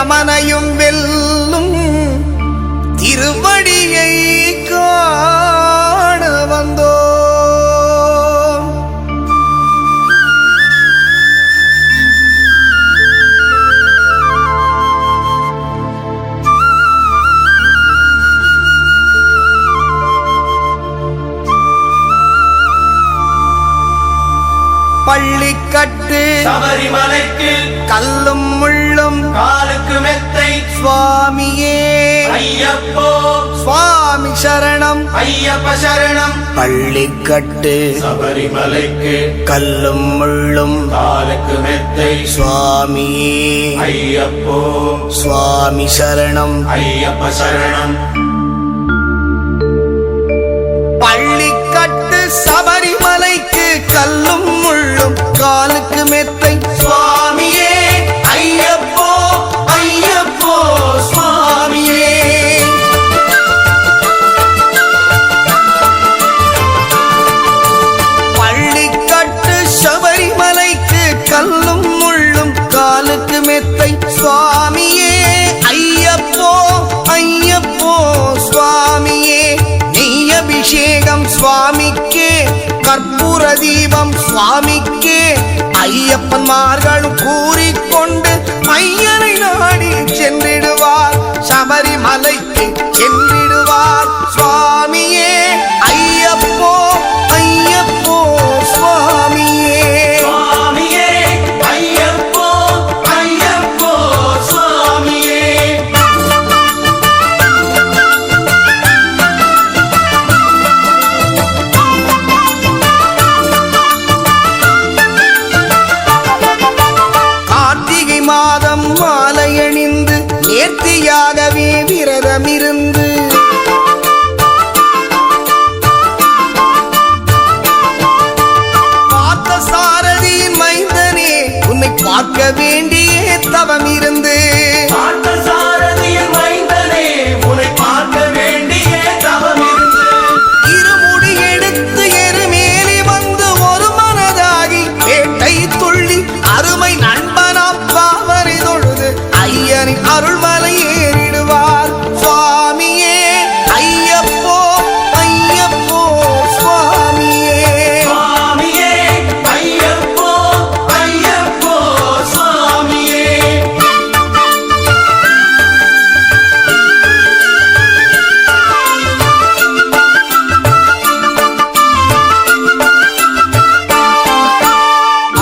யமனையும் வெல்லும் திருவடியை காண வந்தோ. பள்ளிக்கட்டு சபரிமலைக்கு கல்லும் முள்ளும் காலுக்கு மெத்தை சுவாமியே ஐயப்போ சுவாமி சரணம் ஐயப்ப சரணம். பள்ளிக்கட்டு சபரிமலைக்கு கல்லும் முள்ளும் காலுக்கு மெத்தை சுவாமியே ஐயப்போ சுவாமி சரணம் ஐயப்ப சரணம். பள்ளிக்கட்டு சபரிமலைக்கு கல்லும் முள்ளும் காலுக்கு மெத்தை சுவாமியே ஐயப்போ ஐயப்போ சுவாமியே. பள்ளிக்கட்டு சபரிமலைக்கு கல்லும் முள்ளும் காலுக்கு மெத்தை சுவாமியே ஐயப்போ ஐயப்போ சுவாமியே. நெய் அபிஷேகம் சுவாமிக்கே கற்பூர தீபம் சுவாமிக்கே ஐயப்பன்மார்களும் கூறிக்கொண்டு ஐயனை நாடி சென்றிடுவார் சபரிமலைக்கு சென்றிடுவார் சுவாமியே ஐயப்போ ஐயப்போ சுவாமியே. சுவாமியே ஐயப்போ ஐயப்போ சுவாமியே. கார்த்திகை மாதம் மாலையணிந்து நேர்த்தியாகவே விரதமிருந்து பார்த்த சாரதியின் மைந்தனே உன்னை பார்க்க வேண்டிய தவம் இருந்து பார்த்தசாரதியின் மைந்தனே உன்னை பார்க்க வேண்டிய தவம் இருந்து இருமுடி எடுத்து எருமேலி வந்து ஒரு மனதாகி வேட்டை துள்ளி அருமை நண்பனாம் பாவரை தொழுது ஐயனின் அருள்மலை ஏறிடுவார் சுவாமியே ஐயப்போ ஐயப்போ சுவாமியே. சுவாமியே ஐயப்போ ஐயப்போ சுவாமியே.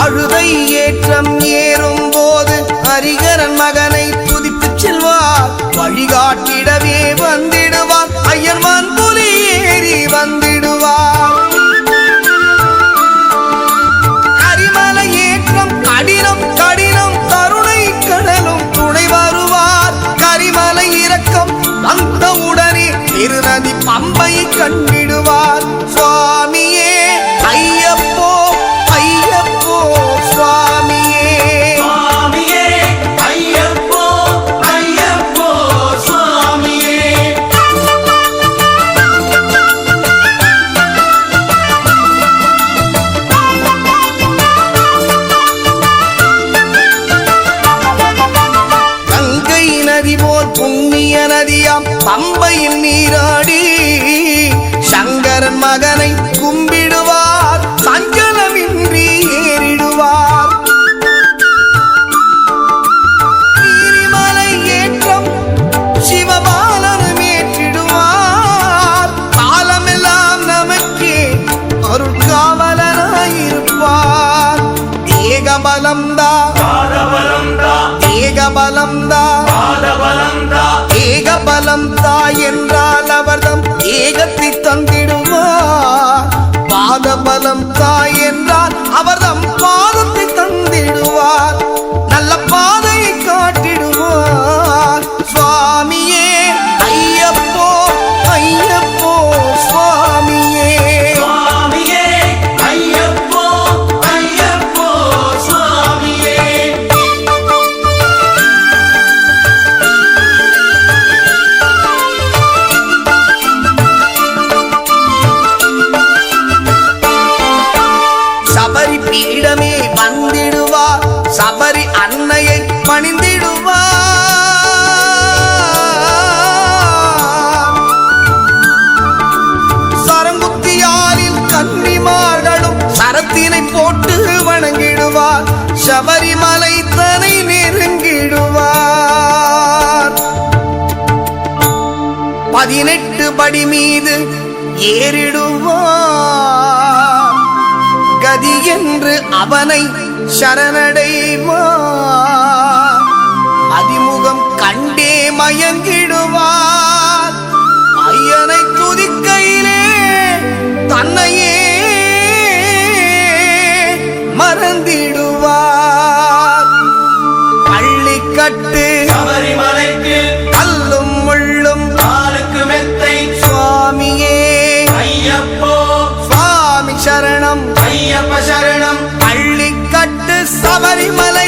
அழுதை ஏற்றம் ஏறும் போது ஹரிகரன் மகனை துதித்து செல்வார் வழிகாட்டிடவே வந்திடுவார் ஐயன் மன்புலி ஏறி வந்திடுவார். கரிமலை ஏற்றம் கடினம் கடினம் கருணை கடலும் துணை வருவார். கரிமலை இறக்கம் வந்தவுடனே திருநதி பம்பை கண்டிடுவார் சுவாமியே ஐயப்போ ஐயப்போ சுவாமியே. சுவாமியே ஐயப்போ ஐயப்போ சுவாமியே. கங்கை நதி போல் புண்ணிய நதியாம் பம்பையில் நீராடி சங்கரன் மகனை கும்பிடுவார் சஞ்சலமின்றி ஏறிடுவார். நீரிமலை ஏற்றம் சிவபாலனும் ஏற்றிடுவார். காலமெல்லாம் நமக்கே அருட்காவலனாயிருப்பார். ஏகபலம்தா பாதபலம்தா ஏகபலம்தா பாதபலம்தா ஏகபலம்தா என்றால் அவர்தம் ஏகத்தை தந்திடுவார். பாதபலம் தாய் என்றால் அவர்தம் பாதத்தை தந்திடுவார். நல்ல பாதையை காட்டிடுவார் சுவாமியே ஐயப்போ ஐயப்போ சுவாமியே. சுவாமியே ஐயப்போ ஐயப்போ சுவாமியே. சபரி பீடமே வந்திடுவார் சபரி அன்னையை பணிந்திடுவார். நெருங்கிடுவார் சபரிமலை தனை நெருங்கிடுவார் 18 படி மீது ஏறிடுவார் கதி என்று அவனை சரணடைவார் அதிமுகம் கண்டே மயங்கிடுவார் ஐயனை துதிக்கையிலே தன்னையே மறந்திடுவார் பள்ளிக்கட்டு சபரிமலைக்கு கல்லும் முள்ளும் காலுக்கு மெத்தை சுவாமியே ஐயப்போ சுவாமி சரணம் ஐயப்ப சரணம் பள்ளிக்கட்டு சபரிமலை